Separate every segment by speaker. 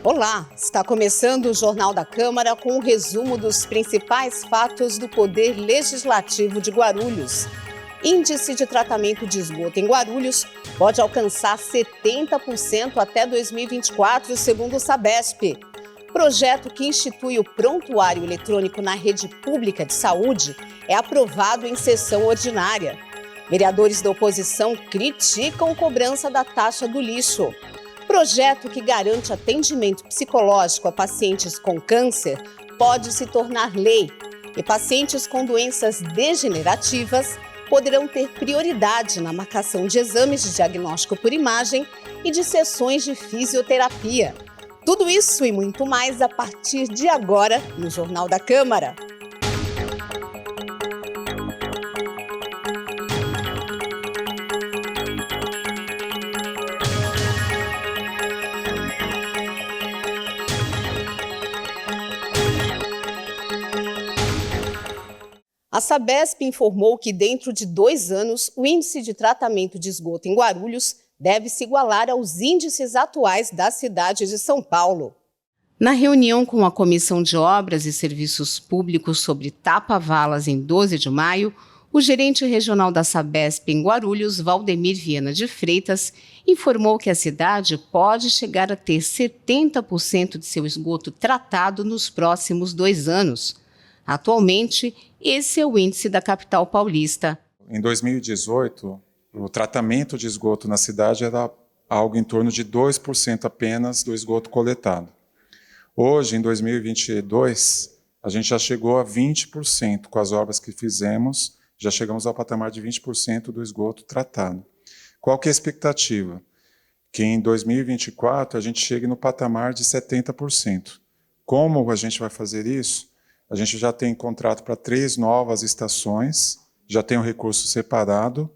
Speaker 1: Olá, está começando o Jornal da Câmara com um resumo dos principais fatos do Poder Legislativo de Guarulhos. Índice de tratamento de esgoto em Guarulhos pode alcançar 70% até 2024, segundo o Sabesp. Projeto que institui o prontuário eletrônico na rede pública de saúde é aprovado em sessão ordinária. Vereadores da oposição criticam cobrança da taxa do lixo. Projeto que garante atendimento psicológico a pacientes com câncer pode se tornar lei e pacientes com doenças degenerativas poderão ter prioridade na marcação de exames de diagnóstico por imagem e de sessões de fisioterapia. Tudo isso e muito mais a partir de agora no Jornal da Câmara. A Sabesp informou que dentro de 2 anos, o índice de tratamento de esgoto em Guarulhos deve se igualar aos índices atuais da cidade de São Paulo. Na reunião com a Comissão de Obras e Serviços Públicos sobre tapa-valas em 12 de maio, o gerente regional da Sabesp em Guarulhos, Valdemir Viana de Freitas, informou que a cidade pode chegar a ter 70% de seu esgoto tratado nos próximos 2 anos. Atualmente, esse é o índice da capital paulista.
Speaker 2: Em 2018, o tratamento de esgoto na cidade era algo em torno de 2% apenas do esgoto coletado. Hoje, em 2022, a gente já chegou a 20% com as obras que fizemos, já chegamos ao patamar de 20% do esgoto tratado. Qual que é a expectativa? Que em 2024 a gente chegue no patamar de 70%. Como a gente vai fazer isso? A gente já tem contrato para 3 novas estações, já tem um recurso separado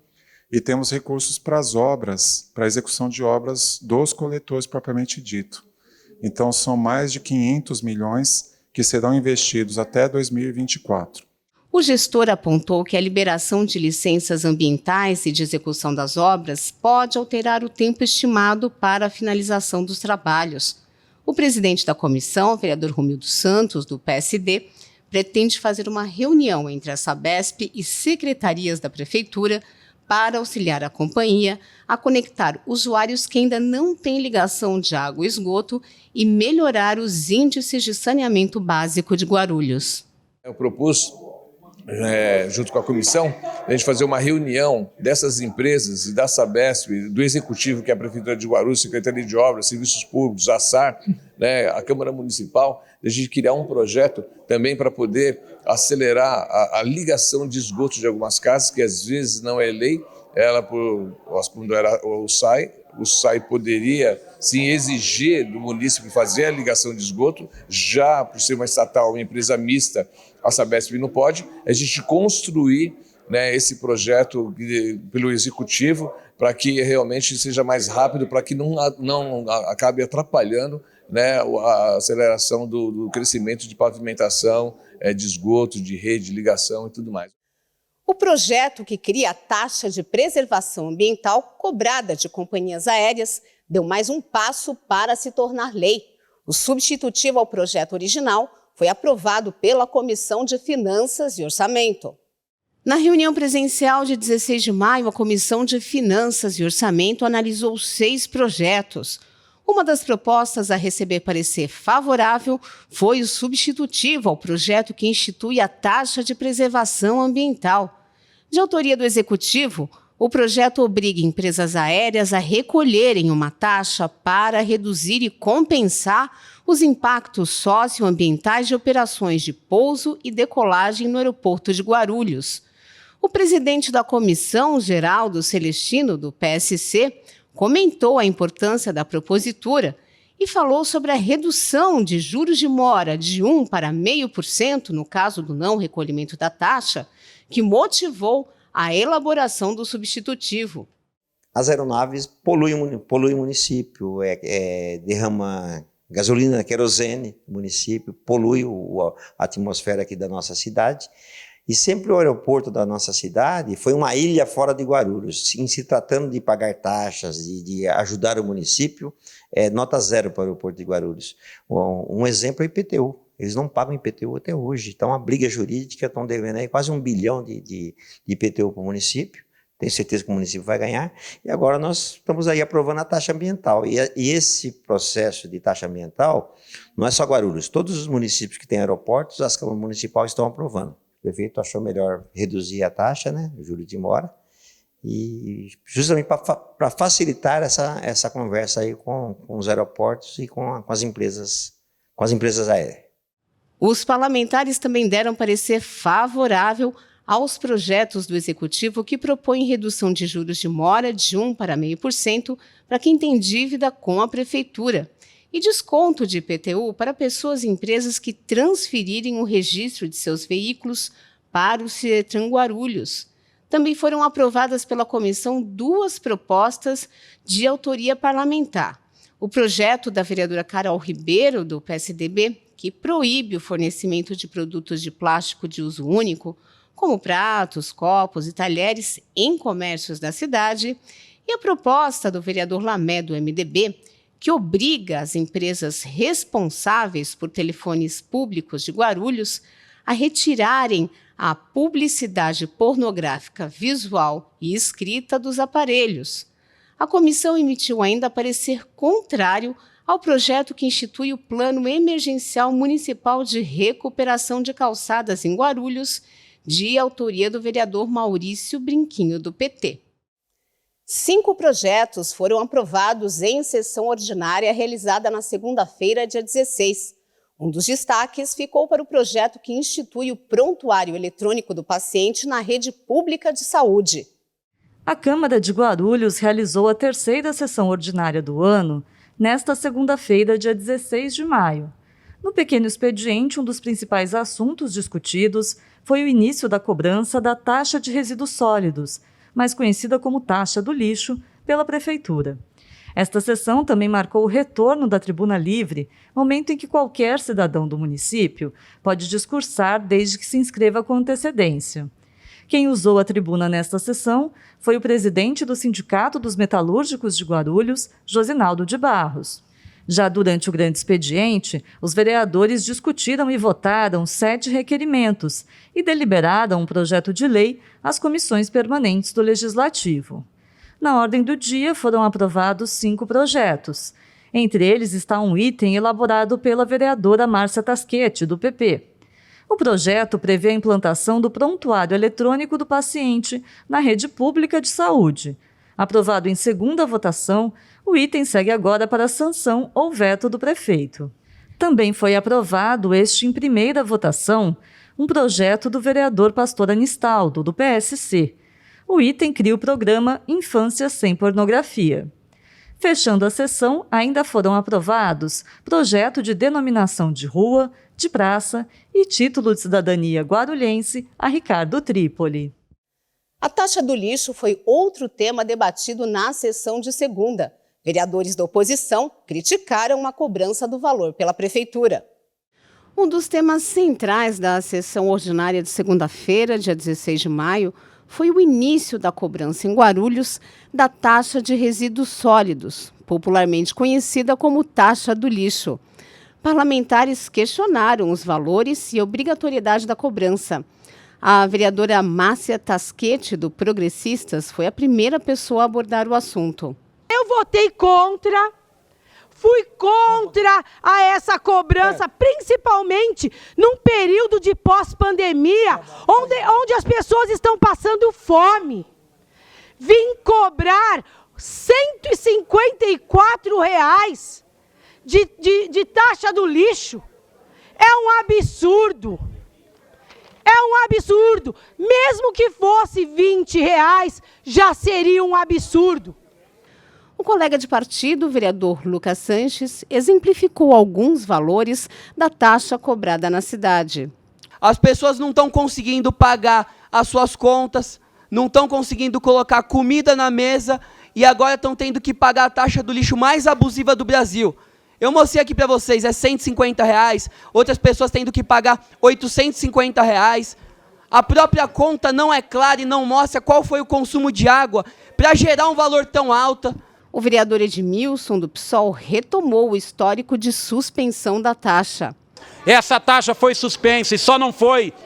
Speaker 2: e temos recursos para as obras, para a execução de obras dos coletores propriamente dito. Então, são mais de 500 milhões que serão investidos até 2024.
Speaker 1: O gestor apontou que a liberação de licenças ambientais e de execução das obras pode alterar o tempo estimado para a finalização dos trabalhos. O presidente da comissão, o vereador Romildo Santos, do PSD, pretende fazer uma reunião entre a Sabesp e secretarias da Prefeitura para auxiliar a companhia a conectar usuários que ainda não têm ligação de água e esgoto e melhorar os índices de saneamento básico de Guarulhos.
Speaker 3: Eu propus, junto com a comissão, a gente fazer uma reunião dessas empresas e da Sabesp, do Executivo, que é a Prefeitura de Guarulhos, Secretaria de Obras, Serviços Públicos, a SAR, a Câmara Municipal, a gente criar um projeto também para poder acelerar a ligação de esgoto de algumas casas, que às vezes não é lei, quando era o SAI poderia sim exigir do município fazer a ligação de esgoto, já por ser uma estatal, uma empresa mista, a Sabesp não pode, a gente construir esse projeto pelo Executivo para que realmente seja mais rápido, para que não acabe atrapalhando a aceleração do crescimento de pavimentação, de esgoto, de rede, de ligação e tudo mais.
Speaker 1: O projeto que cria a taxa de preservação ambiental cobrada de companhias aéreas deu mais um passo para se tornar lei. O substitutivo ao projeto original foi aprovado pela Comissão de Finanças e Orçamento. Na reunião presencial de 16 de maio, a Comissão de Finanças e Orçamento analisou 6 projetos. Uma das propostas a receber parecer favorável foi o substitutivo ao projeto que institui a taxa de preservação ambiental. De autoria do Executivo, o projeto obriga empresas aéreas a recolherem uma taxa para reduzir e compensar os impactos socioambientais de operações de pouso e decolagem no aeroporto de Guarulhos. O presidente da comissão, Geraldo Celestino, do PSC, comentou a importância da propositura e falou sobre a redução de juros de mora de 1 para 0,5% no caso do não recolhimento da taxa, que motivou a elaboração do substitutivo.
Speaker 4: As aeronaves poluem o município, derrama gasolina, querosene no município, polui a atmosfera aqui da nossa cidade. E sempre o aeroporto da nossa cidade foi uma ilha fora de Guarulhos. Em se tratando de pagar taxas e de ajudar o município, nota zero para o aeroporto de Guarulhos. Um exemplo é o IPTU. Eles não pagam IPTU até hoje. Então, a briga jurídica, estão devendo aí quase 1 bilhão de IPTU para o município. Tenho certeza que o município vai ganhar. E agora nós estamos aí aprovando a taxa ambiental. E esse processo de taxa ambiental não é só Guarulhos. Todos os municípios que têm aeroportos, as câmaras municipais estão aprovando. O prefeito achou melhor reduzir a taxa, né, Júlio de Mora, e justamente para facilitar essa conversa aí com os aeroportos e com as empresas aéreas.
Speaker 1: Os parlamentares também deram parecer favorável aos projetos do Executivo que propõem redução de juros de mora de 1% para 0,5% para quem tem dívida com a Prefeitura e desconto de IPTU para pessoas e empresas que transferirem o registro de seus veículos para o Ciretran Guarulhos. Também foram aprovadas pela comissão 2 propostas de autoria parlamentar. O projeto da vereadora Carol Ribeiro, do PSDB, que proíbe o fornecimento de produtos de plástico de uso único, como pratos, copos e talheres, em comércios da cidade, e a proposta do vereador Lamé, do MDB, que obriga as empresas responsáveis por telefones públicos de Guarulhos a retirarem a publicidade pornográfica visual e escrita dos aparelhos. A comissão emitiu ainda parecer contrário ao projeto que institui o Plano Emergencial Municipal de Recuperação de Calçadas em Guarulhos, de autoria do vereador Maurício Brinquinho, do PT. 5 projetos foram aprovados em sessão ordinária realizada na segunda-feira, dia 16. Um dos destaques ficou para o projeto que institui o prontuário eletrônico do paciente na rede pública de saúde.
Speaker 5: A Câmara de Guarulhos realizou a 3ª sessão ordinária do ano, nesta segunda-feira, dia 16 de maio. No pequeno expediente, um dos principais assuntos discutidos foi o início da cobrança da taxa de resíduos sólidos, mais conhecida como taxa do lixo, pela Prefeitura. Esta sessão também marcou o retorno da Tribuna Livre, momento em que qualquer cidadão do município pode discursar desde que se inscreva com antecedência. Quem usou a tribuna nesta sessão foi o presidente do Sindicato dos Metalúrgicos de Guarulhos, Josinaldo de Barros. Já durante o grande expediente, os vereadores discutiram e votaram 7 requerimentos e deliberaram um projeto de lei às comissões permanentes do Legislativo. Na ordem do dia foram aprovados 5 projetos. Entre eles está um item elaborado pela vereadora Márcia Tasquete, do PP. O projeto prevê a implantação do prontuário eletrônico do paciente na rede pública de saúde. Aprovado em segunda votação, o item segue agora para sanção ou veto do prefeito. Também foi aprovado em primeira votação um projeto do vereador Pastor Anistaldo, do PSC. O item cria o programa Infância Sem Pornografia. Fechando a sessão, ainda foram aprovados projeto de denominação de rua, de praça e título de cidadania guarulhense a Ricardo Trípoli.
Speaker 1: A taxa do lixo foi outro tema debatido na sessão de segunda. Vereadores da oposição criticaram a cobrança do valor pela Prefeitura. Um dos temas centrais da sessão ordinária de segunda-feira, dia 16 de maio, foi o início da cobrança em Guarulhos da taxa de resíduos sólidos, popularmente conhecida como taxa do lixo. Parlamentares questionaram os valores e a obrigatoriedade da cobrança. A vereadora Márcia Tasquete, do Progressistas, foi a primeira pessoa a abordar o assunto.
Speaker 6: Eu votei contra, fui contra a essa cobrança, principalmente num período de pós-pandemia, onde as pessoas estão passando fome. Vim cobrar R$ 154 de taxa do lixo. É um absurdo. É um absurdo. Mesmo que fosse R$ 20, já seria um absurdo.
Speaker 1: O colega de partido, o vereador Lucas Sanches, exemplificou alguns valores da taxa cobrada na cidade.
Speaker 7: As pessoas não estão conseguindo pagar as suas contas, não estão conseguindo colocar comida na mesa e agora estão tendo que pagar a taxa do lixo mais abusiva do Brasil. Eu mostrei aqui para vocês, é R$ 150, outras pessoas tendo que pagar R$ 850. A própria conta não é clara e não mostra qual foi o consumo de água para gerar um valor tão alto.
Speaker 1: O vereador Edmilson, do PSOL, retomou o histórico de suspensão da taxa.
Speaker 8: Essa taxa foi suspensa e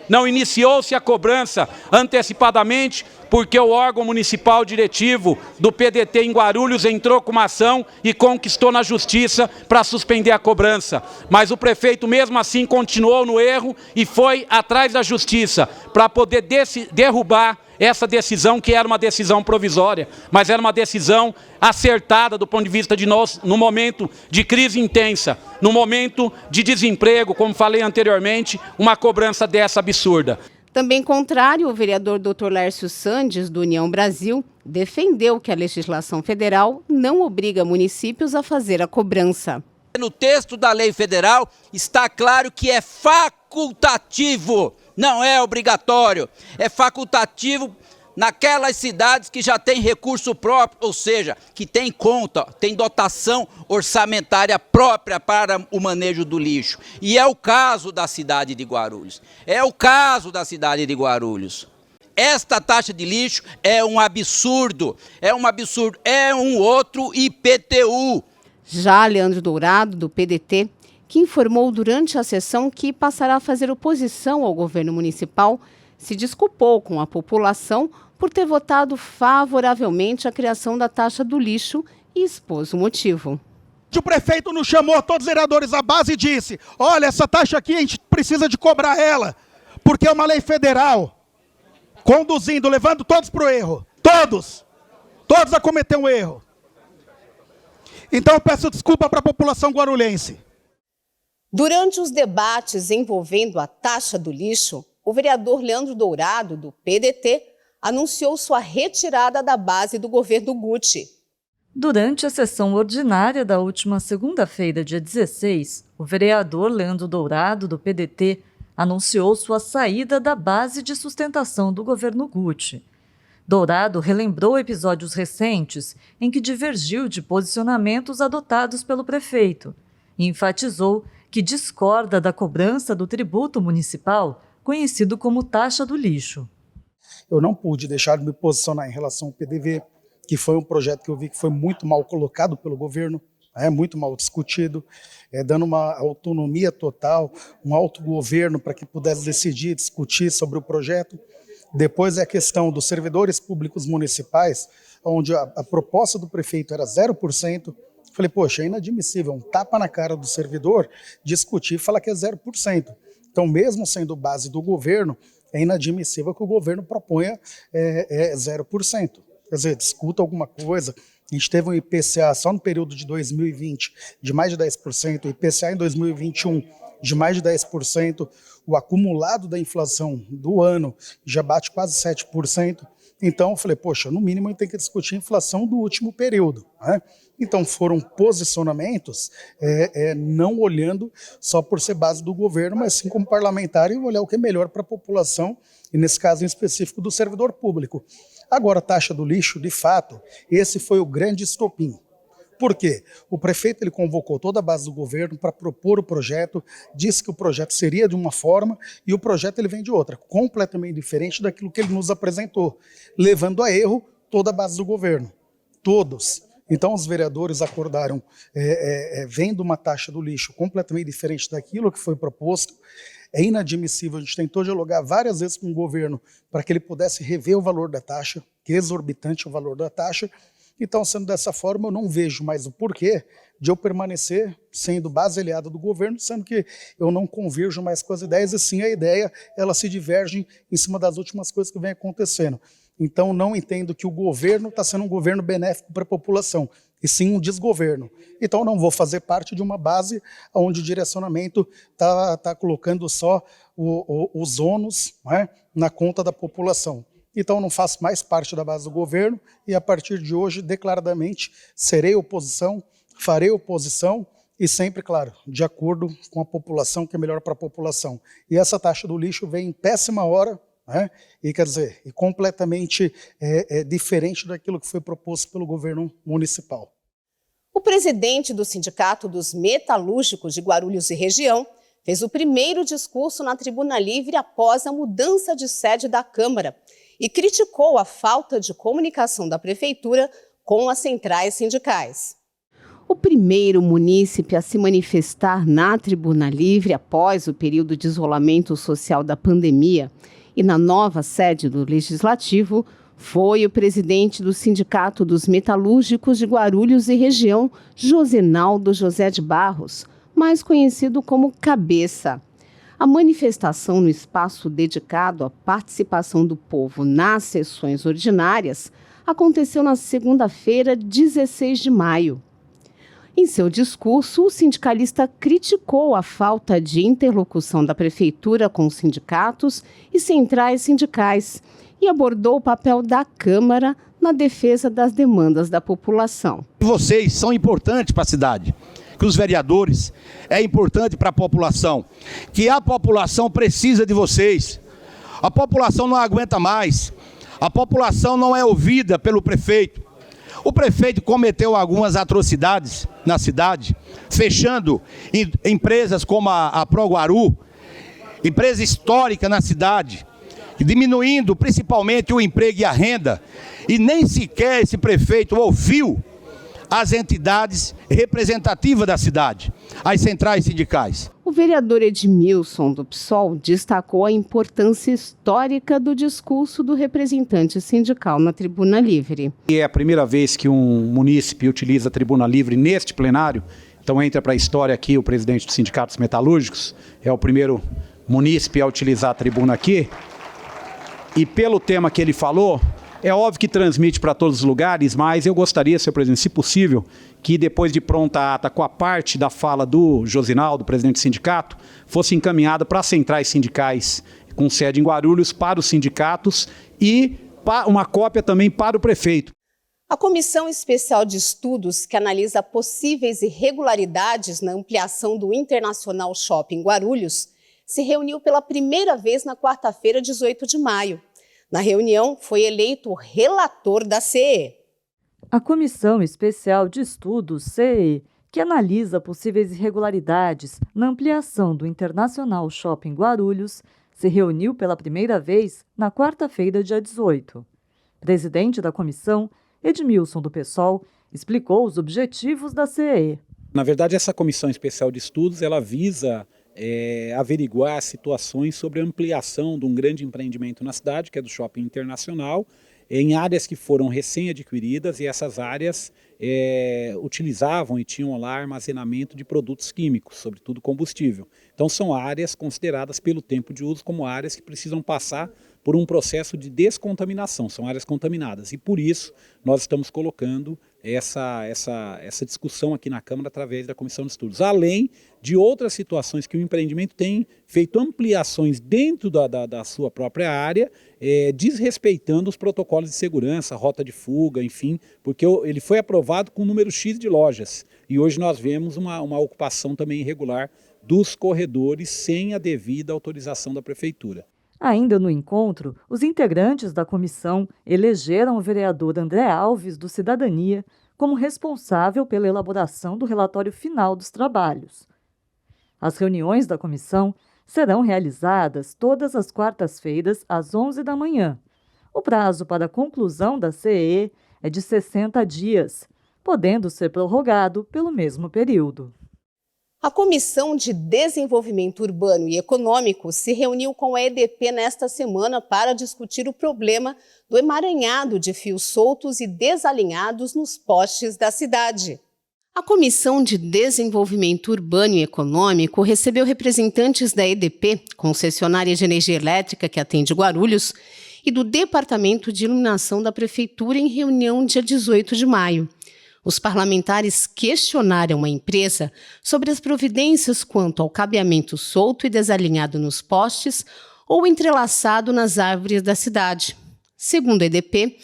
Speaker 8: não iniciou-se a cobrança antecipadamente porque o órgão municipal diretivo do PDT em Guarulhos entrou com uma ação e conquistou na justiça para suspender a cobrança. Mas o prefeito mesmo assim continuou no erro e foi atrás da justiça para poder derrubar essa decisão, que era uma decisão provisória, mas era uma decisão acertada do ponto de vista de nós, no momento de crise intensa, no momento de desemprego, como falei anteriormente, uma cobrança dessa absurda.
Speaker 1: Também contrário, o vereador Dr. Lércio Sandes, do União Brasil, defendeu que a legislação federal não obriga municípios a fazer a cobrança.
Speaker 9: No texto da lei federal está claro que é facultativo, não é obrigatório. É facultativo naquelas cidades que já têm recurso próprio, ou seja, que tem conta, tem dotação orçamentária própria para o manejo do lixo. E é o caso da cidade de Guarulhos. Esta taxa de lixo é um absurdo, é um outro IPTU.
Speaker 1: Já Leandro Dourado, do PDT, que informou durante a sessão que passará a fazer oposição ao governo municipal, se desculpou com a população por ter votado favoravelmente a criação da taxa do lixo e expôs o motivo.
Speaker 10: O prefeito nos chamou, todos os vereadores à base, e disse: olha, essa taxa aqui a gente precisa de cobrar ela, porque é uma lei federal, conduzindo, levando todos para o erro. Todos a cometer um erro. Então eu peço desculpa para a população guarulhense.
Speaker 1: Durante os debates envolvendo a taxa do lixo, o vereador Leandro Dourado, do PDT, anunciou sua retirada da base do governo Guti.
Speaker 5: Durante a sessão ordinária da última segunda-feira, dia 16, o vereador Leandro Dourado, do PDT, anunciou sua saída da base de sustentação do governo Guti. Dourado relembrou episódios recentes em que divergiu de posicionamentos adotados pelo prefeito e enfatizou que discorda da cobrança do tributo municipal, conhecido como taxa do lixo.
Speaker 10: Eu não pude deixar de me posicionar em relação ao PDV, que foi um projeto que eu vi que foi muito mal colocado pelo governo, muito mal discutido, dando uma autonomia total, um autogoverno para que pudesse decidir, discutir sobre o projeto. Depois é a questão dos servidores públicos municipais, onde a proposta do prefeito era 0%. Falei, poxa, é inadmissível, um tapa na cara do servidor, discutir e falar que é 0%. Então, mesmo sendo base do governo, é inadmissível que o governo proponha 0%. Quer dizer, discuta alguma coisa. A gente teve um IPCA só no período de 2020 de mais de 10%, o IPCA em 2021 de mais de 10%, o acumulado da inflação do ano já bate quase 7%. Então, eu falei, poxa, no mínimo a gente tem que discutir a inflação do último período, né? Então, foram posicionamentos não olhando só por ser base do governo, mas sim como parlamentar e olhar o que é melhor para a população, e nesse caso em específico do servidor público. Agora, a taxa do lixo, de fato, esse foi o grande estopim. Por quê? O prefeito ele convocou toda a base do governo para propor o projeto, disse que o projeto seria de uma forma e o projeto ele vem de outra, completamente diferente daquilo que ele nos apresentou, levando a erro toda a base do governo, todos. Então os vereadores acordaram vendo uma taxa do lixo completamente diferente daquilo que foi proposto. É inadmissível, a gente tentou dialogar várias vezes com o governo para que ele pudesse rever o valor da taxa, que é exorbitante o valor da taxa. Então, sendo dessa forma, eu não vejo mais o porquê de eu permanecer sendo base aliada do governo, sendo que eu não converjo mais com as ideias, e sim a ideia, ela se diverge em cima das últimas coisas que vem acontecendo. Então, não entendo que o governo está sendo um governo benéfico para a população, e sim um desgoverno. Então, não vou fazer parte de uma base onde o direcionamento está colocando só os ônus, né, na conta da população. Então, não faço mais parte da base do governo e, a partir de hoje, declaradamente, serei oposição, farei oposição e sempre, claro, de acordo com a população, que é melhor para a população. E essa taxa do lixo vem em péssima hora, né? E, quer dizer, completamente diferente daquilo que foi proposto pelo governo municipal.
Speaker 1: O presidente do Sindicato dos Metalúrgicos de Guarulhos e região fez o primeiro discurso na Tribuna Livre após a mudança de sede da Câmara e criticou a falta de comunicação da Prefeitura com as centrais sindicais. O primeiro munícipe a se manifestar na Tribuna Livre após o período de isolamento social da pandemia e na nova sede do Legislativo foi o presidente do Sindicato dos Metalúrgicos de Guarulhos e região, Josinaldo José de Barros, mais conhecido como Cabeça. A manifestação no espaço dedicado à participação do povo nas sessões ordinárias aconteceu na segunda-feira, 16 de maio. Em seu discurso, o sindicalista criticou a falta de interlocução da Prefeitura com os sindicatos e centrais sindicais e abordou o papel da Câmara na defesa das demandas da população.
Speaker 11: Vocês são importantes para a cidade, que os vereadores é importante para a população, que a população precisa de vocês. A população não aguenta mais, a população não é ouvida pelo prefeito. O prefeito cometeu algumas atrocidades na cidade, fechando empresas como a ProGuaru, empresa histórica na cidade, diminuindo principalmente o emprego e a renda, e nem sequer esse prefeito ouviu as entidades representativas da cidade, as centrais sindicais.
Speaker 1: O vereador Edmilson, do PSOL, destacou a importância histórica do discurso do representante sindical na Tribuna Livre.
Speaker 8: É a primeira vez que um munícipe utiliza a Tribuna Livre neste plenário, então entra para a história aqui o presidente dos sindicatos metalúrgicos, é o primeiro munícipe a utilizar a tribuna aqui, e pelo tema que ele falou, é óbvio que transmite para todos os lugares, mas eu gostaria, senhor presidente, se possível, que depois de pronta a ata, com a parte da fala do Josinaldo, presidente do sindicato, fosse encaminhada para as centrais sindicais com sede em Guarulhos, para os sindicatos e uma cópia também para o prefeito.
Speaker 1: A Comissão Especial de Estudos, que analisa possíveis irregularidades na ampliação do Internacional Shopping Guarulhos, se reuniu pela primeira vez na quarta-feira, 18 de maio. Na reunião, foi eleito o relator da CE.
Speaker 5: A Comissão Especial de Estudos, CE, que analisa possíveis irregularidades na ampliação do Internacional Shopping Guarulhos, se reuniu pela primeira vez na quarta-feira, dia 18. Presidente da comissão, Edmilson, do PSOL, explicou os objetivos da CE.
Speaker 8: Na verdade, essa Comissão Especial de Estudos, ela visa averiguar situações sobre a ampliação de um grande empreendimento na cidade, que é do Shopping Internacional, em áreas que foram recém-adquiridas, e essas áreas utilizavam e tinham lá armazenamento de produtos químicos, sobretudo combustível. Então são áreas consideradas pelo tempo de uso como áreas que precisam passar por um processo de descontaminação, são áreas contaminadas, e por isso nós estamos colocando essa discussão aqui na Câmara através da Comissão de Estudos, além de outras situações que o empreendimento tem feito ampliações dentro da sua própria área, desrespeitando os protocolos de segurança, rota de fuga, enfim, porque ele foi aprovado com um número X de lojas, e hoje nós vemos uma ocupação também irregular dos corredores sem a devida autorização da Prefeitura.
Speaker 5: Ainda no encontro, os integrantes da comissão elegeram o vereador André Alves, do Cidadania, como responsável pela elaboração do relatório final dos trabalhos. As reuniões da comissão serão realizadas todas as quartas-feiras, às 11 da manhã. O prazo para a conclusão da CE é de 60 dias, podendo ser prorrogado pelo mesmo período.
Speaker 1: A Comissão de Desenvolvimento Urbano e Econômico se reuniu com a EDP nesta semana para discutir o problema do emaranhado de fios soltos e desalinhados nos postes da cidade. A Comissão de Desenvolvimento Urbano e Econômico recebeu representantes da EDP, concessionária de energia elétrica que atende Guarulhos, e do Departamento de Iluminação da Prefeitura em reunião dia 18 de maio. Os parlamentares questionaram a empresa sobre as providências quanto ao cabeamento solto e desalinhado nos postes ou entrelaçado nas árvores da cidade. Segundo a EDP,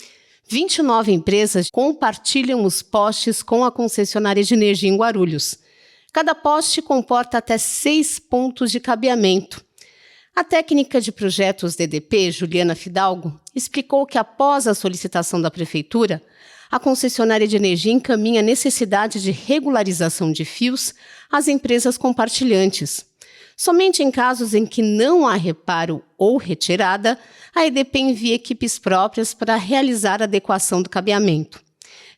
Speaker 1: 29 empresas compartilham os postes com a concessionária de energia em Guarulhos. Cada poste comporta até 6 pontos de cabeamento. A técnica de projetos da EDP, Juliana Fidalgo, explicou que após a solicitação da Prefeitura, a concessionária de energia encaminha a necessidade de regularização de fios às empresas compartilhantes. Somente em casos em que não há reparo ou retirada, a EDP envia equipes próprias para realizar a adequação do cabeamento.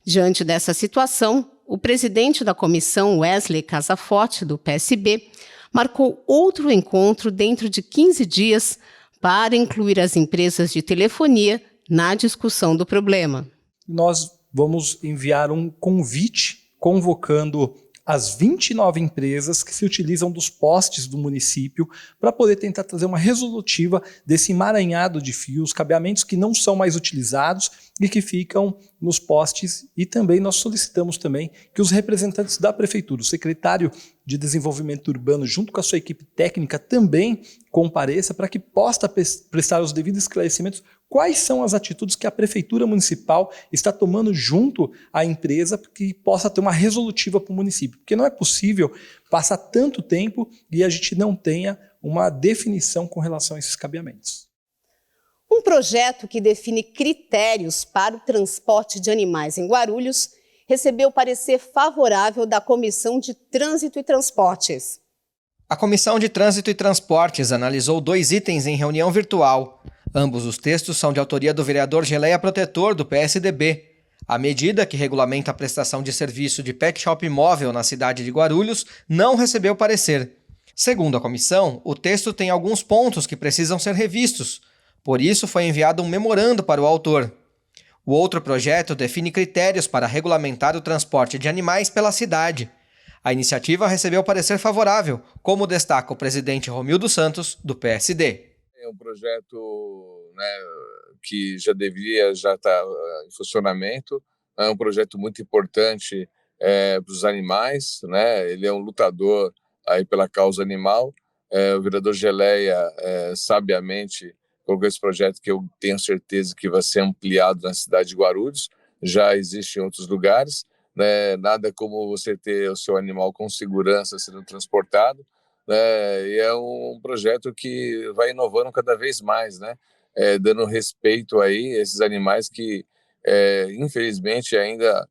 Speaker 1: Diante dessa situação, o presidente da comissão, Wesley Casaforte, do PSB, marcou outro encontro dentro de 15 dias para incluir as empresas de telefonia na discussão do problema.
Speaker 12: Nós vamos enviar um convite convocando as 29 empresas que se utilizam dos postes do município para poder tentar trazer uma resolutiva desse emaranhado de fios, cabeamentos que não são mais utilizados e que ficam nos postes. E também nós solicitamos também que os representantes da prefeitura, o secretário de Desenvolvimento Urbano, junto com a sua equipe técnica, também compareça para que possa prestar os devidos esclarecimentos quais são as atitudes que a prefeitura municipal está tomando junto à empresa para que possa ter uma resolutiva para o município. Porque não é possível passar tanto tempo e a gente não tenha uma definição com relação a esses cabeamentos.
Speaker 1: Um projeto que define critérios para o transporte de animais em Guarulhos recebeu parecer favorável da Comissão de Trânsito e Transportes.
Speaker 13: A Comissão de Trânsito e Transportes analisou 2 itens em reunião virtual. Ambos os textos são de autoria do vereador Geleia Protetor, do PSDB. A medida, que regulamenta a prestação de serviço de pet shop móvel na cidade de Guarulhos, não recebeu parecer. Segundo a comissão, o texto tem alguns pontos que precisam ser revistos. Por isso, foi enviado um memorando para o autor. O outro projeto define critérios para regulamentar o transporte de animais pela cidade. A iniciativa recebeu parecer favorável, como destaca o presidente Romildo Santos, do PSD.
Speaker 3: É um projeto, né, que já deveria estar em funcionamento. É um projeto muito importante para os animais, né? Ele é um lutador aí pela causa animal. O vereador Geleia, sabiamente, colocou esse projeto que eu tenho certeza que vai ser ampliado na cidade de Guarulhos. Já existe em outros lugares, né? Nada como você ter o seu animal com segurança sendo transportado. E é um projeto que vai inovando cada vez mais, né? Dando respeito aí a esses animais que, infelizmente, ainda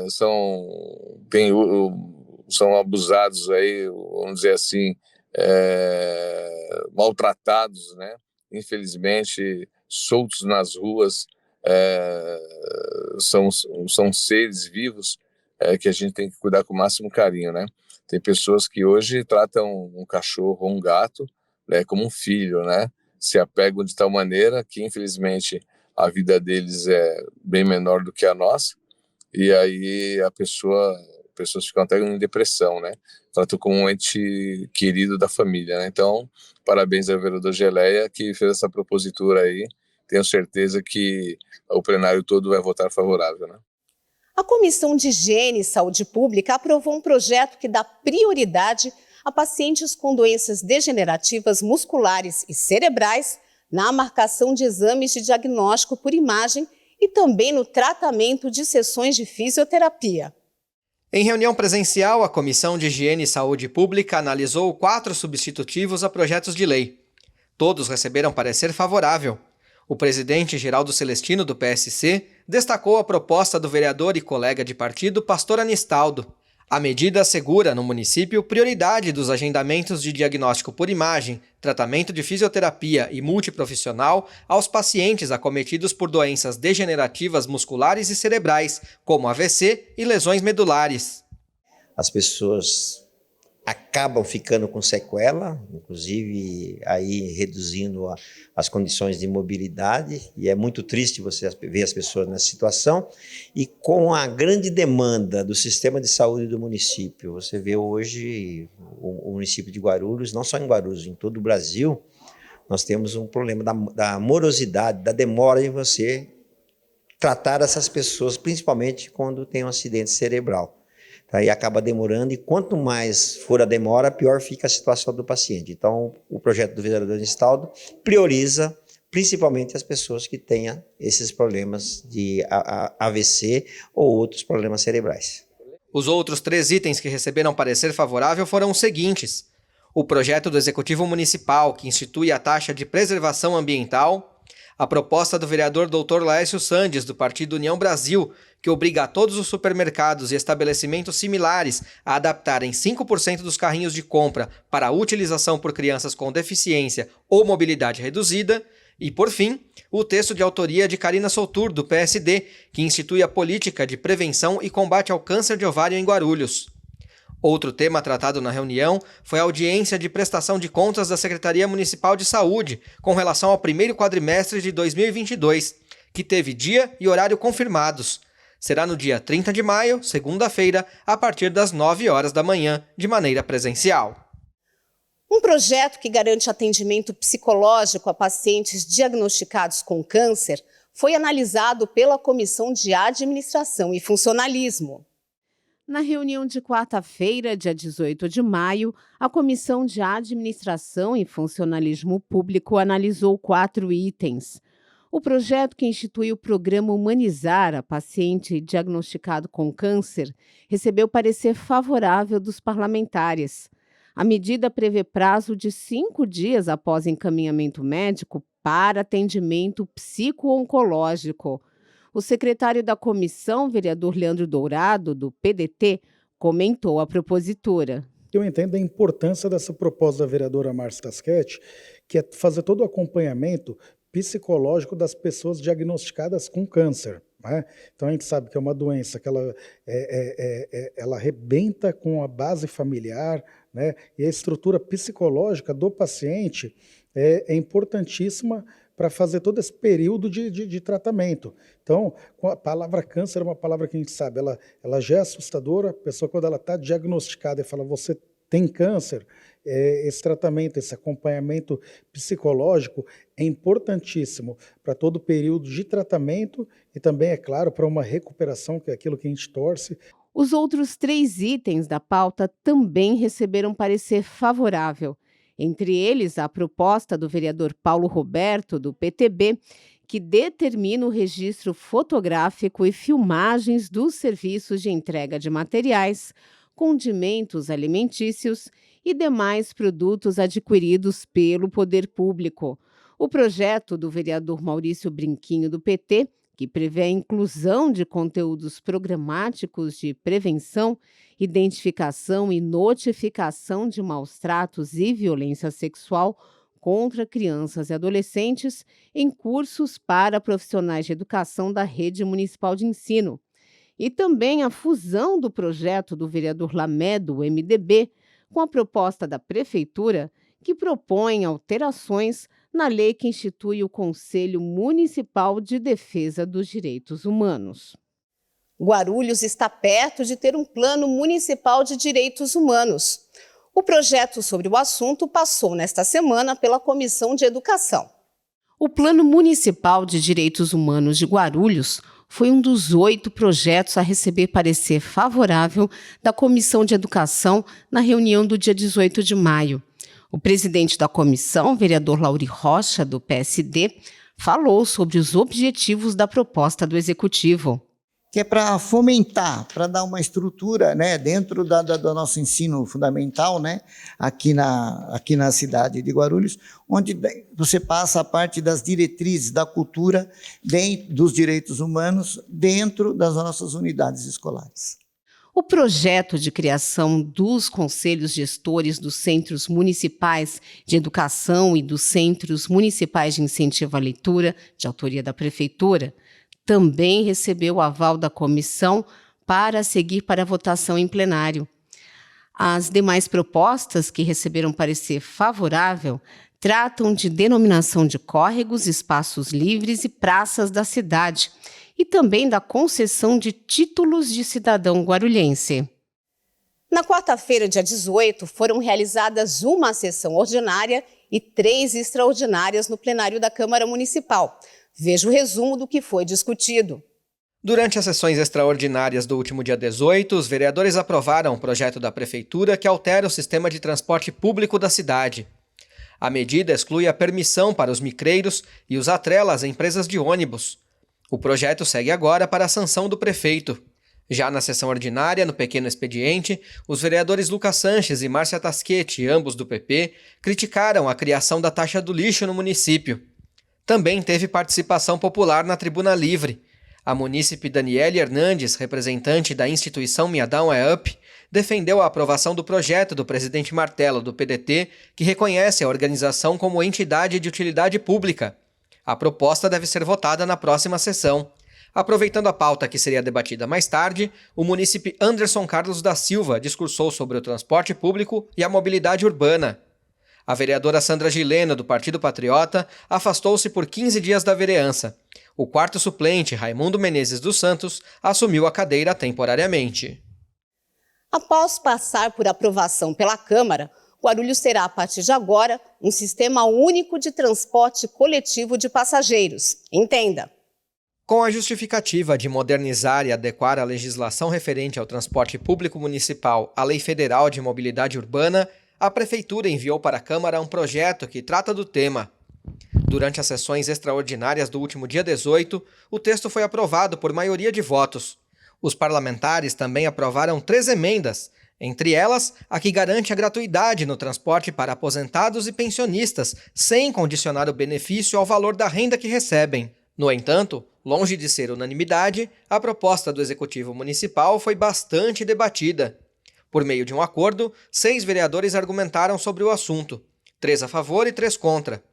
Speaker 3: são abusados aí, vamos dizer assim, maltratados, né? Infelizmente, soltos nas ruas. São seres vivos que a gente tem que cuidar com o máximo carinho, né? Tem pessoas que hoje tratam um cachorro ou um gato, né, como um filho, né? Se apegam de tal maneira que, infelizmente, a vida deles é bem menor do que a nossa, e aí pessoas ficam até em depressão, né? Tratam como um ente querido da família, né? Então, parabéns ao vereador Geleia, que fez essa propositura aí. Tenho certeza que o plenário todo vai votar favorável, né?
Speaker 1: A Comissão de Higiene e Saúde Pública aprovou um projeto que dá prioridade a pacientes com doenças degenerativas musculares e cerebrais na marcação de exames de diagnóstico por imagem e também no tratamento de sessões de fisioterapia.
Speaker 13: Em reunião presencial, a Comissão de Higiene e Saúde Pública analisou 4 substitutivos a projetos de lei. Todos receberam parecer favorável. O presidente Geraldo Celestino, do PSC, destacou a proposta do vereador e colega de partido, Pastor Anistaldo. A medida assegura, no município, prioridade dos agendamentos de diagnóstico por imagem, tratamento de fisioterapia e multiprofissional aos pacientes acometidos por doenças degenerativas musculares e cerebrais, como AVC e lesões medulares.
Speaker 4: As pessoas acabam ficando com sequela, inclusive aí reduzindo as condições de mobilidade, e é muito triste você ver as pessoas nessa situação. E com a grande demanda do sistema de saúde do município, você vê hoje o município de Guarulhos, não só em Guarulhos, em todo o Brasil, nós temos um problema da morosidade, da demora em você tratar essas pessoas, principalmente quando tem um acidente cerebral. Aí acaba demorando, e quanto mais for a demora, pior fica a situação do paciente. Então, o projeto do vereador Anistaldo prioriza principalmente as pessoas que tenham esses problemas de AVC ou outros problemas cerebrais.
Speaker 13: Os outros 3 itens que receberam parecer favorável foram os seguintes: o projeto do Executivo Municipal, que institui a taxa de preservação ambiental, A proposta do vereador Dr. Laércio Sandes, do Partido União Brasil, que obriga todos os supermercados e estabelecimentos similares a adaptarem 5% dos carrinhos de compra para a utilização por crianças com deficiência ou mobilidade reduzida. E, por fim, o texto de autoria de Carina Soutur, do PSD, que institui a política de prevenção e combate ao câncer de ovário em Guarulhos. Outro tema tratado na reunião foi a audiência de prestação de contas da Secretaria Municipal de Saúde com relação ao primeiro quadrimestre de 2022, que teve dia e horário confirmados. Será no dia 30 de maio, segunda-feira, a partir das 9 horas da manhã, de maneira presencial.
Speaker 1: Um projeto que garante atendimento psicológico a pacientes diagnosticados com câncer foi analisado pela Comissão de Administração e Funcionalismo. Na reunião de quarta-feira, dia 18 de maio, a Comissão de Administração e Funcionalismo Público analisou 4 itens. O projeto que institui o programa Humanizar a paciente diagnosticado com câncer recebeu parecer favorável dos parlamentares. A medida prevê prazo de 5 dias após encaminhamento médico para atendimento psico-oncológico. O secretário da comissão, vereador Leandro Dourado, do PDT, comentou a propositura.
Speaker 10: Eu entendo a importância dessa proposta da vereadora Márcia Tasquete, que é fazer todo o acompanhamento psicológico das pessoas diagnosticadas com câncer. Né? Então a gente sabe que é uma doença que ela arrebenta com a base familiar, né? E a estrutura psicológica do paciente é importantíssima para fazer todo esse período de tratamento. Então, a palavra câncer é uma palavra que a gente sabe, ela já é assustadora. A pessoa, quando ela está diagnosticada e fala, você tem câncer, esse tratamento, esse acompanhamento psicológico é importantíssimo para todo o período de tratamento e também, é claro, para uma recuperação, que é aquilo que a gente torce.
Speaker 1: Os outros 3 itens da pauta também receberam parecer favorável. Entre eles, a proposta do vereador Paulo Roberto, do PTB, que determina o registro fotográfico e filmagens dos serviços de entrega de materiais, condimentos alimentícios e demais produtos adquiridos pelo poder público. O projeto do vereador Maurício Brinquinho, do PT, que prevê a inclusão de conteúdos programáticos de prevenção, identificação e notificação de maus-tratos e violência sexual contra crianças e adolescentes em cursos para profissionais de educação da rede municipal de ensino. E também a fusão do projeto do vereador Lamé, do MDB, com a proposta da Prefeitura, que propõe alterações na lei que institui o Conselho Municipal de Defesa dos Direitos Humanos. Guarulhos está perto de ter um plano municipal de direitos humanos. O projeto sobre o assunto passou nesta semana pela Comissão de Educação. O Plano Municipal de Direitos Humanos de Guarulhos foi um dos 8 projetos a receber parecer favorável da Comissão de Educação na reunião do dia 18 de maio. O presidente da comissão, vereador Lauri Rocha, do PSD, falou sobre os objetivos da proposta do Executivo.
Speaker 14: Que é para fomentar, para dar uma estrutura, né, dentro do nosso ensino fundamental, né, aqui na cidade de Guarulhos, onde você passa a parte das diretrizes da cultura, dos direitos humanos, dentro das nossas unidades escolares.
Speaker 1: O projeto de criação dos conselhos gestores dos Centros Municipais de Educação e dos Centros Municipais de Incentivo à Leitura, de autoria da Prefeitura, também recebeu o aval da comissão para seguir para a votação em plenário. As demais propostas que receberam parecer favorável tratam de denominação de córregos, espaços livres e praças da cidade, e também da concessão de títulos de cidadão guarulhense. Na quarta-feira, dia 18, foram realizadas uma sessão ordinária e 3 extraordinárias no plenário da Câmara Municipal. Veja o resumo do que foi discutido.
Speaker 13: Durante as sessões extraordinárias do último dia 18, os vereadores aprovaram um projeto da Prefeitura que altera o sistema de transporte público da cidade. A medida exclui a permissão para os micreiros e os atrela às empresas de ônibus. O projeto segue agora para a sanção do prefeito. Já na sessão ordinária, no pequeno expediente, os vereadores Lucas Sanches e Márcia Tasquete, ambos do PP, criticaram a criação da taxa do lixo no município. Também teve participação popular na tribuna livre. A munícipe Daniele Hernandes, representante da instituição Miadão é Up, defendeu a aprovação do projeto do presidente Martello, do PDT, que reconhece a organização como entidade de utilidade pública. A proposta deve ser votada na próxima sessão. Aproveitando a pauta que seria debatida mais tarde, o munícipe Anderson Carlos da Silva discursou sobre o transporte público e a mobilidade urbana. A vereadora Sandra Gileno, do Partido Patriota, afastou-se por 15 dias da vereança. O quarto suplente, Raimundo Menezes dos Santos, assumiu a cadeira temporariamente.
Speaker 1: Após passar por aprovação pela Câmara, Guarulhos terá, a partir de agora, um sistema único de transporte coletivo de passageiros. Entenda.
Speaker 13: Com a justificativa de modernizar e adequar a legislação referente ao transporte público municipal à Lei Federal de Mobilidade Urbana, a Prefeitura enviou para a Câmara um projeto que trata do tema. Durante as sessões extraordinárias do último dia 18, o texto foi aprovado por maioria de votos. Os parlamentares também aprovaram 3 emendas, entre elas a que garante a gratuidade no transporte para aposentados e pensionistas, sem condicionar o benefício ao valor da renda que recebem. No entanto, longe de ser unanimidade, a proposta do Executivo Municipal foi bastante debatida. Por meio de um acordo, 6 vereadores argumentaram sobre o assunto, 3 a favor e 3 contra.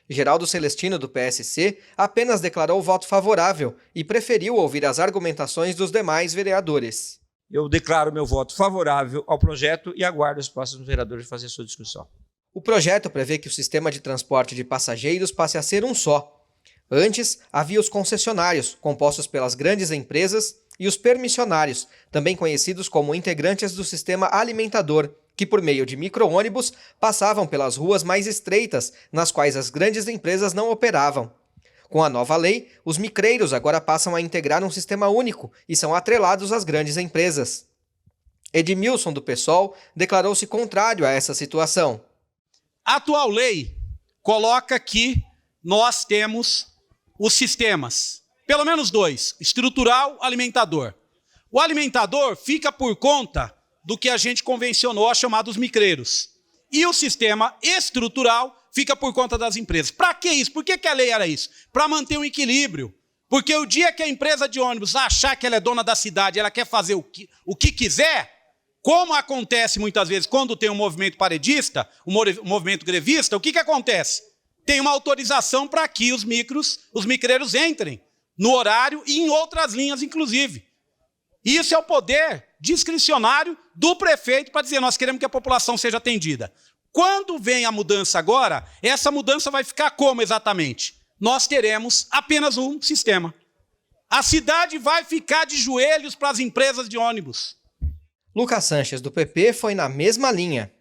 Speaker 13: Geraldo Celestino, do PSC, apenas declarou voto favorável e preferiu ouvir as argumentações dos demais vereadores.
Speaker 15: Eu declaro meu voto favorável ao projeto e aguardo os próximos vereadores fazer sua discussão.
Speaker 13: O projeto prevê que o sistema de transporte de passageiros passe a ser um só. Antes, havia os concessionários, compostos pelas grandes empresas, e os permissionários, também conhecidos como integrantes do sistema alimentador, que por meio de micro-ônibus passavam pelas ruas mais estreitas, nas quais as grandes empresas não operavam. Com a nova lei, os micreiros agora passam a integrar um sistema único e são atrelados às grandes empresas. Edmilson, do PSOL, declarou-se contrário a essa situação.
Speaker 8: A atual lei coloca que nós temos os sistemas, pelo menos 2, estrutural e alimentador. O alimentador fica por conta do que a gente convencionou a chamar dos micreiros. E o sistema estrutural fica por conta das empresas. Para que isso? Por que a lei era isso? Para manter um equilíbrio. Porque o dia que a empresa de ônibus achar que ela é dona da cidade, ela quer fazer o que quiser, como acontece muitas vezes quando tem um movimento paredista, um movimento grevista, o que acontece? Tem uma autorização para que os micreiros entrem no horário e em outras linhas, inclusive. Isso é o poder discricionário do prefeito para dizer, nós queremos que a população seja atendida. Quando vem a mudança agora, essa mudança vai ficar como exatamente? Nós teremos apenas um sistema. A cidade vai ficar de joelhos para as empresas de ônibus.
Speaker 13: Lucas Sanches, do PP, foi na mesma linha.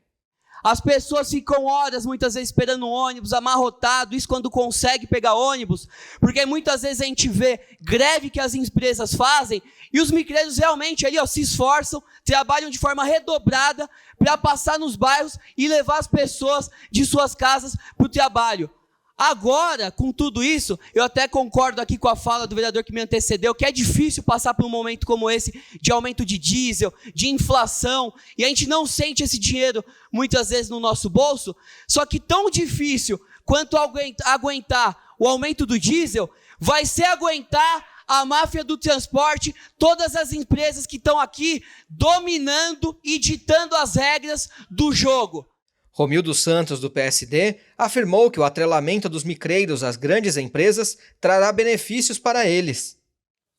Speaker 7: As pessoas ficam horas, muitas vezes, esperando um ônibus, amarrotado, isso quando consegue pegar ônibus, porque muitas vezes a gente vê greve que as empresas fazem, e os micreiros realmente ali, se esforçam, trabalham de forma redobrada para passar nos bairros e levar as pessoas de suas casas para o trabalho. Agora, com tudo isso, eu até concordo aqui com a fala do vereador que me antecedeu, que é difícil passar por um momento como esse, de aumento de diesel, de inflação, e a gente não sente esse dinheiro, muitas vezes, no nosso bolso, só que tão difícil quanto aguentar o aumento do diesel, vai ser aguentar a máfia do transporte, todas as empresas que estão aqui dominando e ditando as regras do jogo.
Speaker 13: Romildo Santos, do PSD, afirmou que o atrelamento dos micreiros às grandes empresas trará benefícios para eles.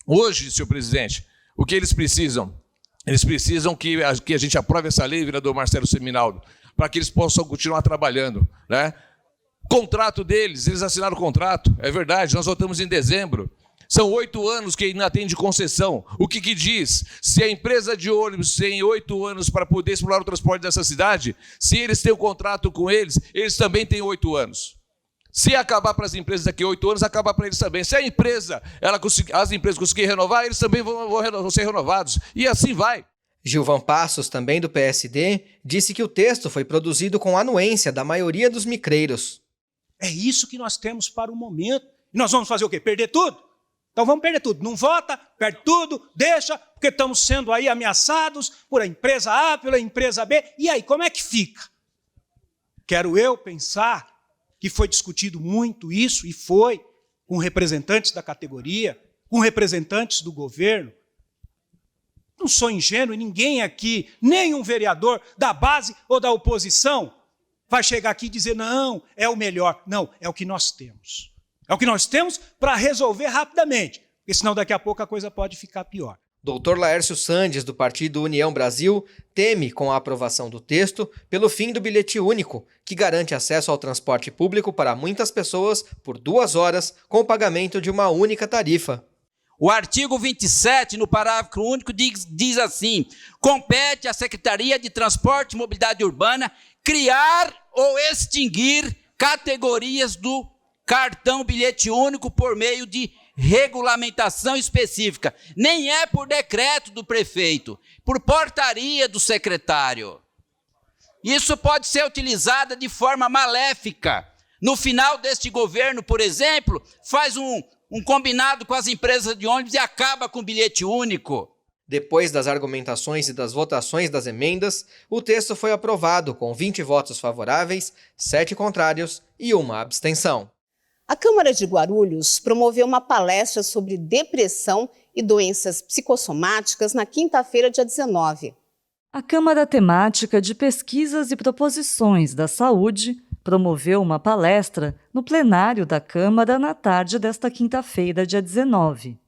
Speaker 3: Hoje, senhor presidente, o que eles precisam? Eles precisam que a gente aprove essa lei, vereador Marcelo Seminaldo, para que eles possam continuar trabalhando, né? Contrato deles, eles assinaram o contrato, é verdade, nós votamos em dezembro. São 8 anos que ainda tem de concessão. O que diz? Se a empresa de ônibus tem 8 anos para poder explorar o transporte dessa cidade, se eles têm um contrato com eles, eles também têm 8 anos. Se acabar para as empresas daqui a 8 anos, acaba para eles também. Se a empresa, as empresas conseguirem renovar, eles também vão ser renovados. E assim vai.
Speaker 13: Gilvan Passos, também do PSD, disse que o texto foi produzido com anuência da maioria dos micreiros.
Speaker 16: É isso que nós temos para o momento. E nós vamos fazer o quê? Perder tudo? Então vamos perder tudo. Não vota, perde tudo, deixa, porque estamos sendo aí ameaçados por a empresa A, pela empresa B. E aí, como é que fica? Quero eu pensar que foi discutido muito isso, e foi, com representantes da categoria, com representantes do governo. Não sou ingênuo, ninguém aqui, nem um vereador da base ou da oposição, vai chegar aqui e dizer, não, é o melhor. Não, é o que nós temos. É o que nós temos para resolver rapidamente, porque senão daqui a pouco a coisa pode ficar pior.
Speaker 13: Dr. Laércio Sandes, do Partido União Brasil, teme, com a aprovação do texto, pelo fim do bilhete único, que garante acesso ao transporte público para muitas pessoas por 2 horas, com o pagamento de uma única tarifa.
Speaker 9: O artigo 27, no parágrafo único, diz assim: compete à Secretaria de Transporte e Mobilidade Urbana criar ou extinguir categorias do cartão bilhete único por meio de regulamentação específica. Nem é por decreto do prefeito, por portaria do secretário. Isso pode ser utilizado de forma maléfica. No final deste governo, por exemplo, faz um combinado com as empresas de ônibus e acaba com o bilhete único.
Speaker 13: Depois das argumentações e das votações das emendas, o texto foi aprovado com 20 votos favoráveis, 7 contrários e 1 abstenção.
Speaker 1: A Câmara de Guarulhos promoveu uma palestra sobre depressão e doenças psicossomáticas na quinta-feira, dia 19.
Speaker 5: A Câmara Temática de Pesquisas e Proposições da Saúde promoveu uma palestra no plenário da Câmara na tarde desta quinta-feira, dia 19.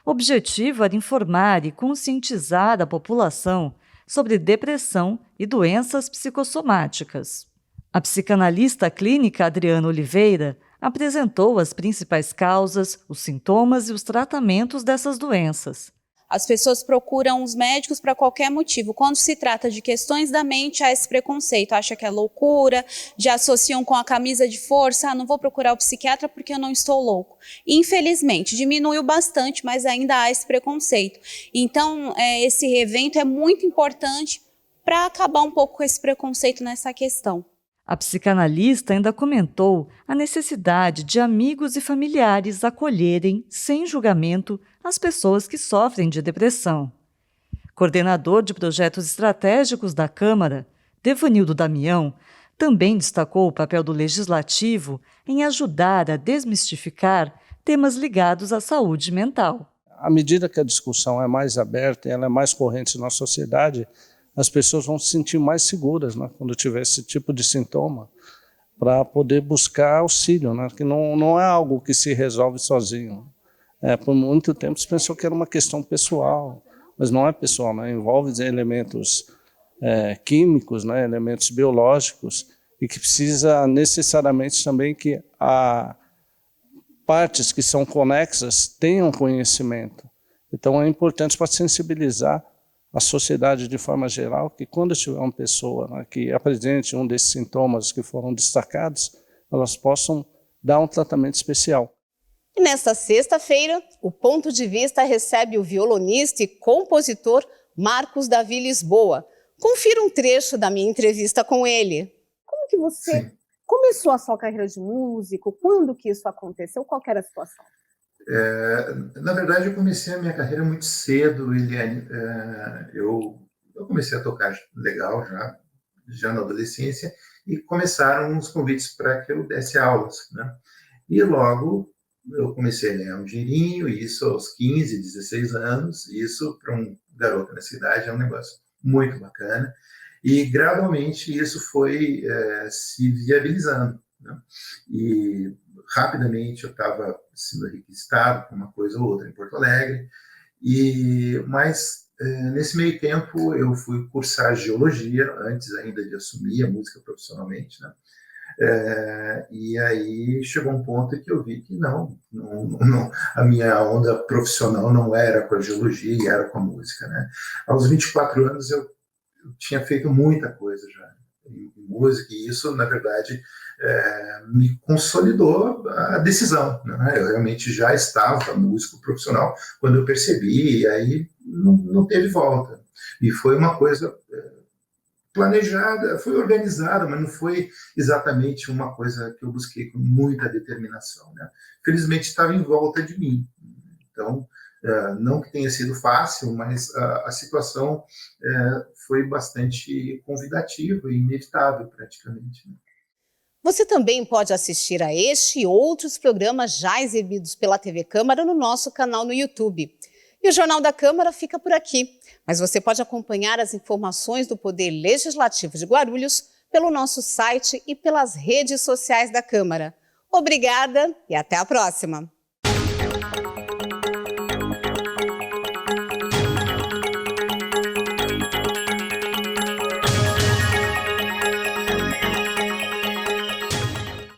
Speaker 5: O objetivo era informar e conscientizar a população sobre depressão e doenças psicossomáticas. A psicanalista clínica Adriana Oliveira apresentou as principais causas, os sintomas e os tratamentos dessas doenças.
Speaker 17: As pessoas procuram os médicos para qualquer motivo. Quando se trata de questões da mente, há esse preconceito, acha que é loucura, já associam com a camisa de força, não vou procurar o psiquiatra porque eu não estou louco. Infelizmente, diminuiu bastante, mas ainda há esse preconceito. Então, esse evento é muito importante para acabar um pouco com esse preconceito nessa questão.
Speaker 5: A psicanalista ainda comentou a necessidade de amigos e familiares acolherem, sem julgamento, as pessoas que sofrem de depressão. Coordenador de projetos estratégicos da Câmara, Devanildo Damião, também destacou o papel do Legislativo em ajudar a desmistificar temas ligados à saúde mental.
Speaker 18: À medida que a discussão é mais aberta e ela é mais corrente na sociedade, as pessoas vão se sentir mais seguras, né, quando tiver esse tipo de sintoma, para poder buscar auxílio, né, que não é algo que se resolve sozinho. Por muito tempo se pensou que era uma questão pessoal, mas não é pessoal, né, envolve elementos químicos, né, elementos biológicos, e que precisa necessariamente também que partes que são conexas tenham conhecimento. Então é importante para sensibilizar a sociedade de forma geral, que quando tiver uma pessoa, né, que apresente um desses sintomas que foram destacados, elas possam dar um tratamento especial.
Speaker 1: E nesta sexta-feira, o Ponto de Vista recebe o violonista e compositor Marcos Davi Lisboa. Confira um trecho da minha entrevista com ele.
Speaker 19: Como que você começou a sua carreira de músico? Quando que isso aconteceu? Qual que era a situação?
Speaker 20: Na verdade, eu comecei a minha carreira muito cedo. Eu comecei a tocar legal já na adolescência, e começaram os convites para que eu desse aulas, né? E logo eu comecei a ganhar um dinheirinho, e isso aos 15, 16 anos. Isso, para um garoto na cidade, é um negócio muito bacana. E gradualmente isso foi se viabilizando, né? E rapidamente eu estava sendo requisitado por uma coisa ou outra em Porto Alegre, mas nesse meio tempo eu fui cursar geologia, antes ainda de assumir a música profissionalmente, né? E aí chegou um ponto que eu vi que não, a minha onda profissional não era com a geologia, era com a música, né? Aos 24 anos eu tinha feito muita coisa já em música, e isso, na verdade, me consolidou a decisão, né? Eu realmente já estava músico profissional quando eu percebi, e aí não teve volta. E foi uma coisa planejada, foi organizada, mas não foi exatamente uma coisa que eu busquei com muita determinação, né? Felizmente estava em volta de mim. Então, não que tenha sido fácil, mas a situação foi bastante convidativa e inevitável, praticamente, né?
Speaker 1: Você também pode assistir a este e outros programas já exibidos pela TV Câmara no nosso canal no YouTube. E o Jornal da Câmara fica por aqui, mas você pode acompanhar as informações do Poder Legislativo de Guarulhos pelo nosso site e pelas redes sociais da Câmara. Obrigada e até a próxima!